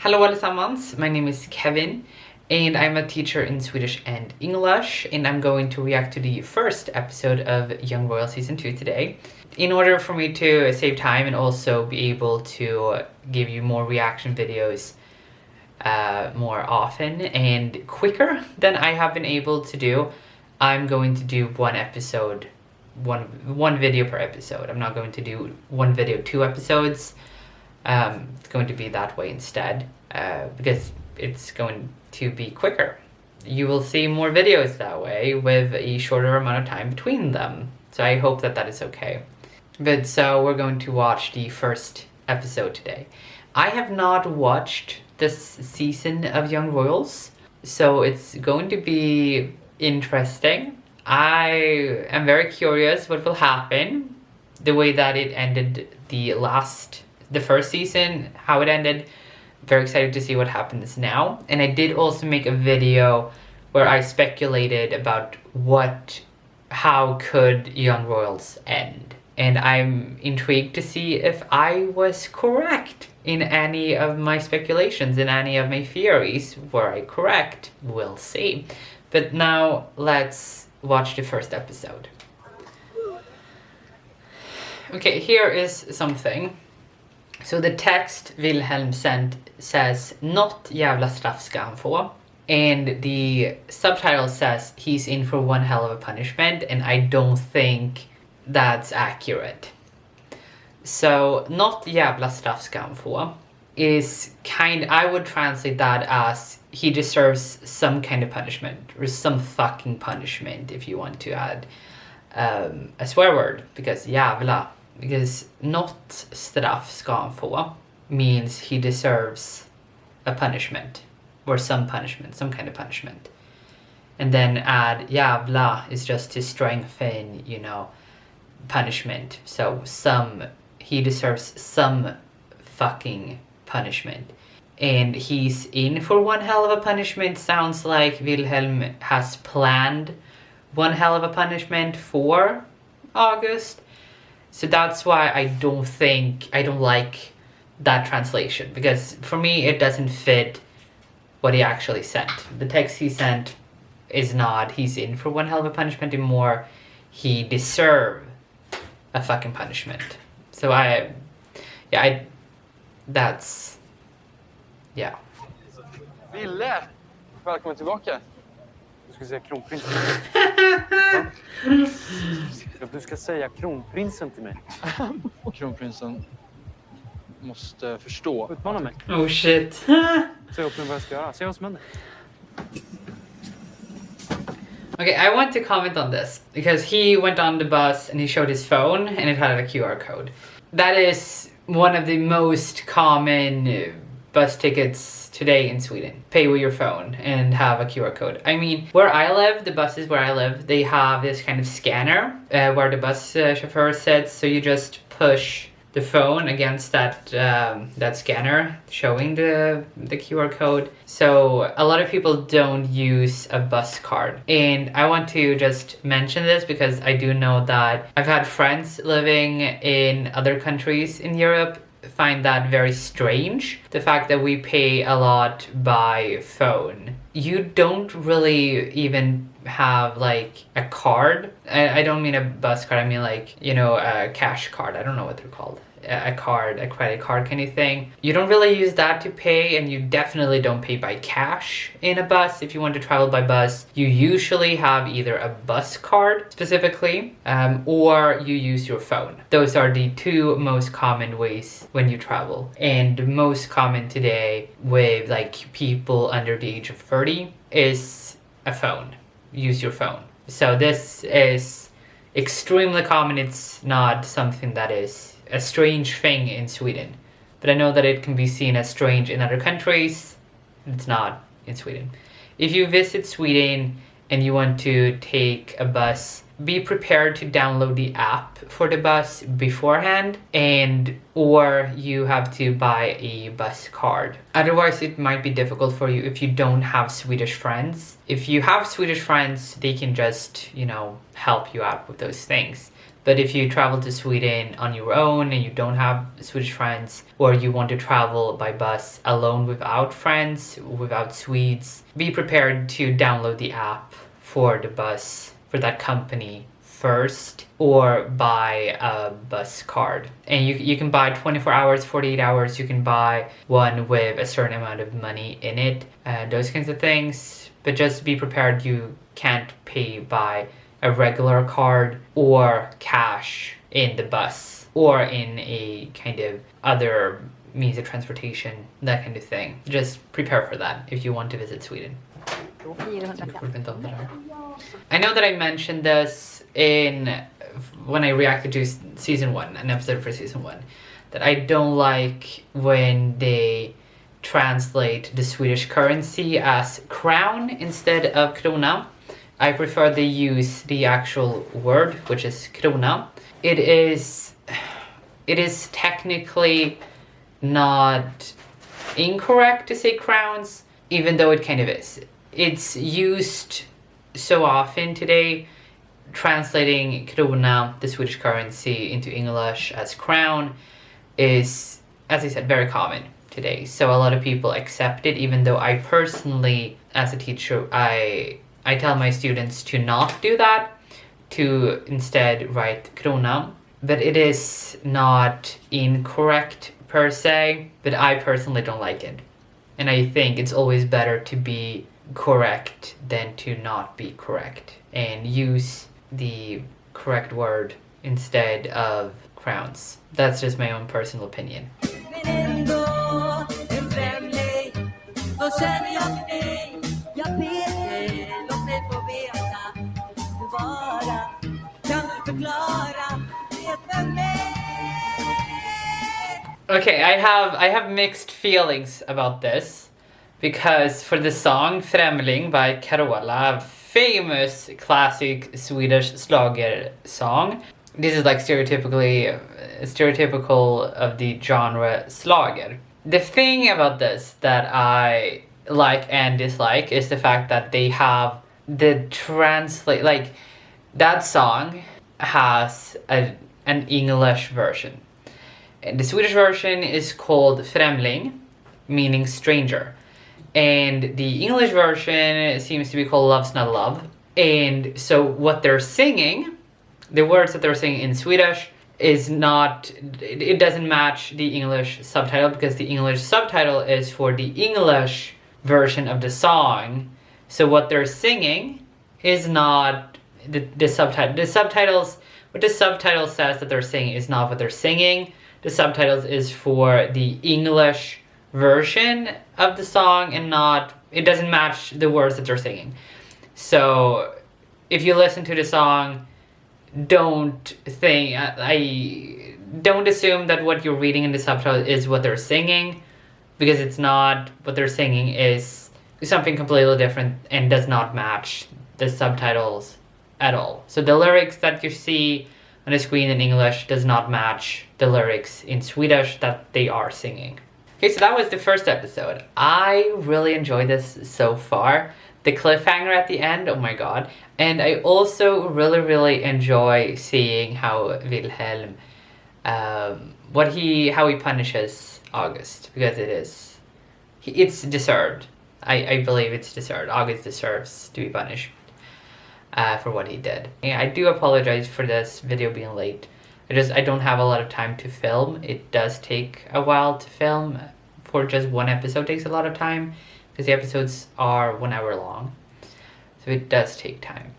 Hallå allesammans, my name is Kevin and I'm a teacher in Swedish and English, and I'm going to react to the first episode of Young Royal Season 2 today. In order for me to save time and also be able to give you more reaction videos more often and quicker than I have been able to do, I'm going to do one video per episode. I'm not going to do one video, 2 episodes. It's going to be that way instead, because it's going to be quicker. You will see more videos that way with a shorter amount of time between them. So I hope that that is okay. But so we're going to watch the first episode today. I have not watched this season of Young Royals, so it's going to be interesting. I am very curious what will happen. The way that it ended the first season, how it ended. Very excited to see what happens now. And I did also make a video where I speculated about how could Young Royals end. And I'm intrigued to see if I was correct in any of my speculations, in any of my theories. Were I correct? We'll see. But now let's watch the first episode. Okay, here is something. So the text Wilhelm sent says, "Något jävla straff ska han få." And the subtitle says, "He's in for one hell of a punishment," and I don't think that's accurate. So, "Något jävla straff ska han få" is I would translate that as he deserves some kind of punishment, or some fucking punishment if you want to add a swear word, because jävla. Because något straff ska han få means he deserves a punishment, or some punishment, some kind of punishment. And then add jävla is just to strengthen, punishment. So he deserves some fucking punishment. And he's in for one hell of a punishment sounds like Wilhelm has planned one hell of a punishment for August. So that's why I don't like that translation, because for me it doesn't fit what he actually sent. The text he sent is not he's in for one hell of a punishment, and more he deserves a fucking punishment. So Ville! Välkommen tillbaka. Du ska säga kronprinsen. Du ska säga kronprinsen till mig. Kronprinsen måste förstå. Utmana mig. Oh shit. Säg upp mig vad jag ska göra. Säg vad som händer. Okay, I want to comment on this because he went on the bus and he showed his phone and it had a QR code. That is one of the most common bus tickets today in Sweden. Pay with your phone and have a QR code. I mean, where I live, the buses where I live, they have this kind of scanner where the bus chauffeur sits, so you just push the phone against that scanner showing the QR code. So a lot of people don't use a bus card, and I want to just mention this because I do know that I've had friends living in other countries in Europe find that very strange, the fact that we pay a lot by phone. You don't really even have like a card. I don't mean a bus card, I mean like, a cash card. I don't know what they're called. A credit card kind of thing. You don't really use that to pay, and you definitely don't pay by cash in a bus. If you want to travel by bus, you usually have either a bus card specifically, or you use your phone. Those are the 2 most common ways when you travel. And most common today with like people under the age of 30 is a phone. Use your phone. So this is extremely common. It's not something that is a strange thing in Sweden, but I know that it can be seen as strange in other countries. It's not in Sweden. If you visit Sweden and you want to take a bus, be prepared to download the app for the bus beforehand, or you have to buy a bus card. Otherwise it might be difficult for you if you don't have Swedish friends. If you have Swedish friends, they can just, help you out with those things. But if you travel to Sweden on your own and you don't have Swedish friends, or you want to travel by bus alone without friends, without Swedes, be prepared to download the app for the bus, for that company first, or buy a bus card. And you can buy 24 hours, 48 hours, you can buy one with a certain amount of money in it, those kinds of things. But just be prepared, you can't pay by a regular card or cash in the bus or in a kind of other means of transportation, that kind of thing. Just prepare for that if you want to visit Sweden. 400 kronor. I know that I mentioned this when I reacted to season 1, an episode for season 1, that I don't like when they translate the Swedish currency as crown instead of krona. I prefer they use the actual word, which is krona. It is technically not incorrect to say crowns, even though it kind of is. It's used so often today, translating krona, the Swedish currency, into English as crown is, as I said, very common today. So a lot of people accept it, even though I personally, as a teacher, I tell my students to not do that, to instead write krona. But it is not incorrect per se, but I personally don't like it. And I think it's always better to be correct than to not be correct, and use the correct word instead of crowns. That's just my own personal opinion. Okay, I have mixed feelings about this, because for the song Främling by Carola, a famous classic Swedish slager song, this is like stereotypical of the genre slager. The thing about this that I like and dislike is the fact that they have that song has an English version. And the Swedish version is called Främling, meaning stranger. And the English version seems to be called Love's Not Love. And so what they're singing, the words that they're singing in Swedish, it doesn't match the English subtitle, because the English subtitle is for the English version of the song. So what they're singing is not the subtitle. What the subtitle says that they're singing is not what they're singing. The subtitles is for the English version of the song, and it doesn't match the words that they're singing. So if you listen to the song, don't assume that what you're reading in the subtitle is what they're singing, because it's not. What they're singing is something completely different and does not match the subtitles at all. So the lyrics that you see on the screen in English does not match the lyrics in Swedish that they are singing. Okay, so that was the first episode. I really enjoyed this so far. The cliffhanger at the end, oh my god. And I also really enjoy seeing how Wilhelm, how he punishes August, because it's deserved. I believe it's deserved. August deserves to be punished for what he did. Yeah, I do apologize for this video being late. I don't have a lot of time to film. It does take a while to film. For just one episode takes a lot of time, because the episodes are 1 hour long. So it does take time.